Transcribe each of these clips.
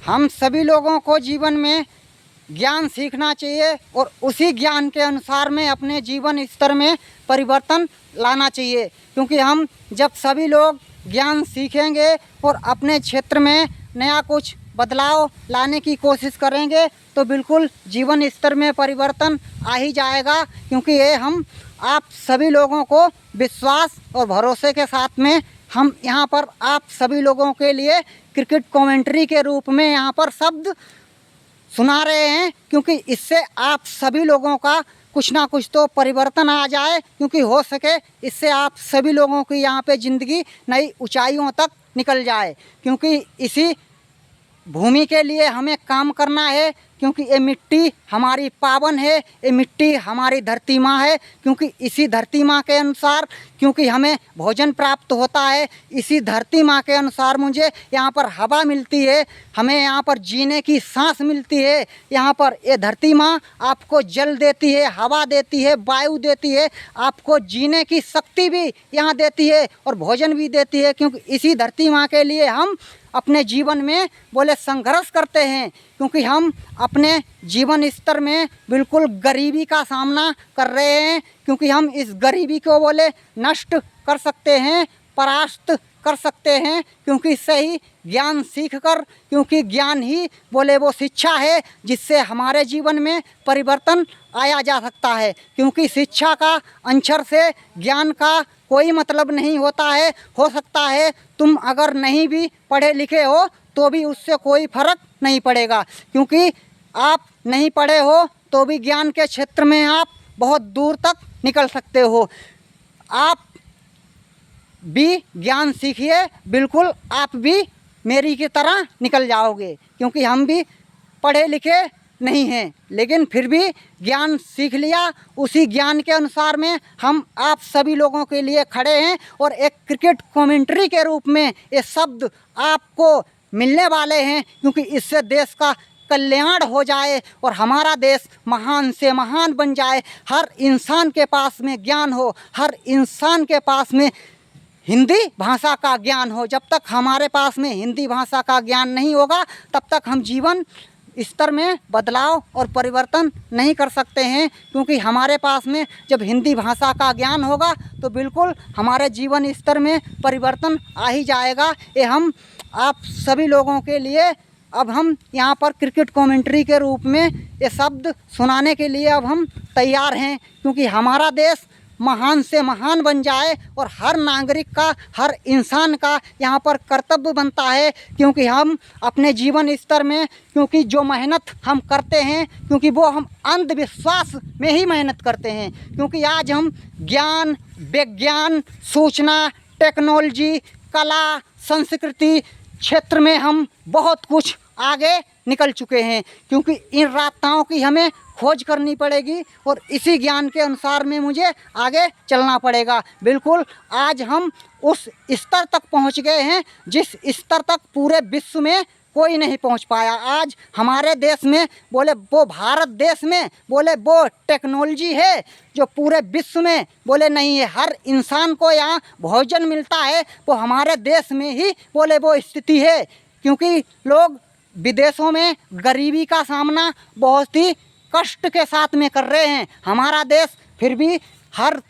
हम सभी लोगों को जीवन में ज्ञान सीखना चाहिए और उसी ज्ञान के अनुसार में अपने जीवन स्तर में परिवर्तन लाना चाहिए। क्योंकि हम जब सभी लोग ज्ञान सीखेंगे और अपने क्षेत्र में नया कुछ बदलाव लाने की कोशिश करेंगे तो बिल्कुल जीवन स्तर में परिवर्तन आ ही जाएगा। क्योंकि ये हम आप सभी लोगों को विश्वास और भरोसे के साथ में हम यहाँ पर आप सभी लोगों के लिए क्रिकेट कमेंट्री के रूप में यहाँ पर शब्द सुना रहे हैं। क्योंकि इससे आप सभी लोगों का कुछ ना कुछ तो परिवर्तन आ जाए, क्योंकि हो सके इससे आप सभी लोगों की यहाँ पे ज़िंदगी नई ऊंचाइयों तक निकल जाए। क्योंकि इसी भूमि के लिए हमें काम करना है। क्योंकि ये मिट्टी हमारी पावन है, ये मिट्टी हमारी धरती माँ है। क्योंकि इसी धरती माँ के अनुसार क्योंकि हमें भोजन प्राप्त होता है, इसी धरती माँ के अनुसार मुझे यहाँ पर हवा मिलती है, हमें यहाँ पर जीने की सांस मिलती है। यहाँ पर ये धरती माँ आपको जल देती है, हवा देती है, वायु देती है, आपको जीने की शक्ति भी यहाँ देती है और भोजन भी देती है। क्योंकि इसी धरती माँ के लिए हम अपने जीवन में बोले संघर्ष करते हैं। क्योंकि हम अपने जीवन स्तर में बिल्कुल गरीबी का सामना कर रहे हैं। क्योंकि हम इस गरीबी को बोले नष्ट कर सकते हैं, परास्त कर सकते हैं। क्योंकि इससे ही ज्ञान सीख कर, क्योंकि ज्ञान ही बोले वो शिक्षा है जिससे हमारे जीवन में परिवर्तन आया जा सकता है। क्योंकि शिक्षा का अक्षर से ज्ञान का कोई मतलब नहीं होता है। हो सकता है तुम अगर नहीं भी पढ़े लिखे हो तो भी उससे कोई फ़र्क नहीं पड़ेगा। क्योंकि आप नहीं पढ़े हो तो भी ज्ञान के क्षेत्र में आप बहुत दूर तक निकल सकते हो। आप भी ज्ञान सीखिए, बिल्कुल आप भी मेरी की तरह निकल जाओगे। क्योंकि हम भी पढ़े लिखे नहीं हैं, लेकिन फिर भी ज्ञान सीख लिया। उसी ज्ञान के अनुसार में हम आप सभी लोगों के लिए खड़े हैं और एक क्रिकेट कमेंट्री के रूप में ये शब्द आपको मिलने वाले हैं। क्योंकि इससे देश का कल्याण हो जाए और हमारा देश महान से महान बन जाए। हर इंसान के पास में ज्ञान हो, हर इंसान के पास में हिंदी भाषा का ज्ञान हो। जब तक हमारे पास में हिंदी भाषा का ज्ञान नहीं होगा तब तक हम जीवन स्तर में बदलाव और परिवर्तन नहीं कर सकते हैं। क्योंकि हमारे पास में जब हिंदी भाषा का ज्ञान होगा तो बिल्कुल हमारे जीवन स्तर में परिवर्तन आ ही जाएगा। ये हम आप सभी लोगों के लिए अब हम यहाँ पर क्रिकेट कमेंट्री के रूप में ये शब्द सुनाने के लिए अब हम तैयार हैं। क्योंकि हमारा देश महान से महान बन जाए और हर नागरिक का, हर इंसान का यहाँ पर कर्तव्य बनता है। क्योंकि हम अपने जीवन स्तर में क्योंकि जो मेहनत हम करते हैं, क्योंकि वो हम अंधविश्वास में ही मेहनत करते हैं। क्योंकि आज हम ज्ञान, विज्ञान, सूचना, टेक्नोलॉजी, कला, संस्कृति क्षेत्र में हम बहुत कुछ आगे निकल चुके हैं। क्योंकि इन रास्ताओं की हमें खोज करनी पड़ेगी और इसी ज्ञान के अनुसार में मुझे आगे चलना पड़ेगा। बिल्कुल आज हम उस स्तर तक पहुंच गए हैं जिस स्तर तक पूरे विश्व में कोई नहीं पहुंच पाया। आज हमारे देश में बोले वो भारत देश में बोले वो टेक्नोलॉजी है जो पूरे विश्व में बोले नहीं है। हर इंसान को यहाँ भोजन मिलता है वो हमारे देश में ही बोले वो स्थिति है। क्योंकि लोग विदेशों में गरीबी का सामना बहुत ही कष्ट के साथ में कर रहे हैं। हमारा देश फिर भी हर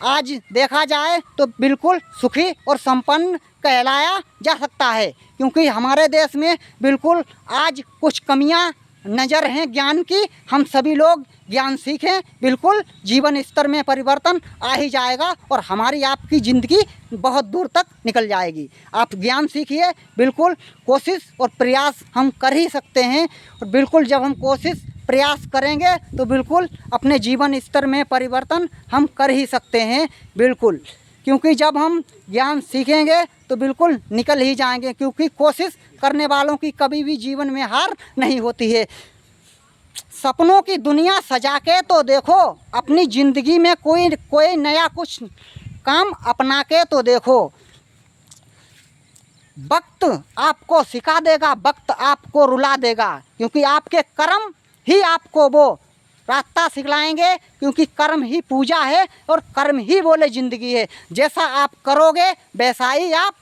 आज देखा जाए तो बिल्कुल सुखी और संपन्न कहलाया जा सकता है। क्योंकि हमारे देश में बिल्कुल आज कुछ कमियां नज़र हैं ज्ञान की। हम सभी लोग ज्ञान सीखें, बिल्कुल जीवन स्तर में परिवर्तन आ ही जाएगा और हमारी आपकी ज़िंदगी बहुत दूर तक निकल जाएगी। आप ज्ञान सीखिए, बिल्कुल कोशिश और प्रयास हम कर ही सकते हैं। और बिल्कुल जब हम कोशिश प्रयास करेंगे तो बिल्कुल अपने जीवन स्तर में परिवर्तन हम कर ही सकते हैं। बिल्कुल क्योंकि जब हम ज्ञान सीखेंगे तो बिल्कुल निकल ही जाएंगे। क्योंकि कोशिश करने वालों की कभी भी जीवन में हार नहीं होती है। सपनों की दुनिया सजा के तो देखो, अपनी ज़िंदगी में कोई नया कुछ काम अपना के तो देखो। वक्त आपको सिखा देगा, वक्त आपको रुला देगा। क्योंकि आपके कर्म ही आपको वो रास्ता सिखलाएंगे। क्योंकि कर्म ही पूजा है और कर्म ही बोले ज़िंदगी है। जैसा आप करोगे वैसा ही आप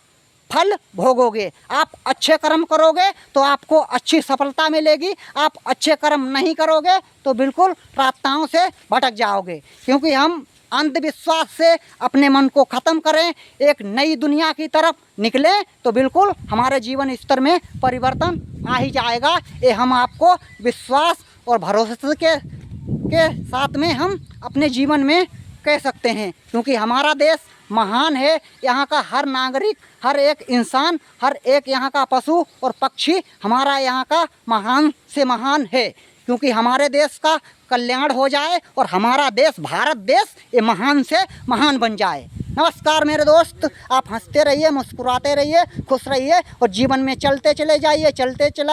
फल भोगोगे। आप अच्छे कर्म करोगे तो आपको अच्छी सफलता मिलेगी, आप अच्छे कर्म नहीं करोगे तो बिल्कुल रास्ताओं से भटक जाओगे। क्योंकि हम अंधविश्वास से अपने मन को ख़त्म करें, एक नई दुनिया की तरफ निकलें तो बिल्कुल हमारे जीवन स्तर में परिवर्तन आ ही जाएगा। ये हम आपको विश्वास और भरोसे के साथ में हम अपने जीवन में कह सकते हैं। क्योंकि हमारा देश महान है, यहाँ का हर नागरिक, हर एक इंसान, हर एक यहाँ का पशु और पक्षी हमारा यहाँ का महान से महान है। क्योंकि हमारे देश का कल्याण हो जाए और हमारा देश भारत देश ये महान से महान बन जाए। नमस्कार मेरे दोस्त, आप हंसते रहिए, मुस्कुराते रहिए, खुश रहिए और जीवन में चलते चले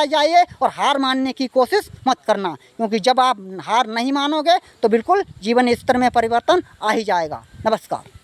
जाइए और हार मानने की कोशिश मत करना। क्योंकि जब आप हार नहीं मानोगे तो बिल्कुल जीवन स्तर में परिवर्तन आ ही जाएगा। नमस्कार।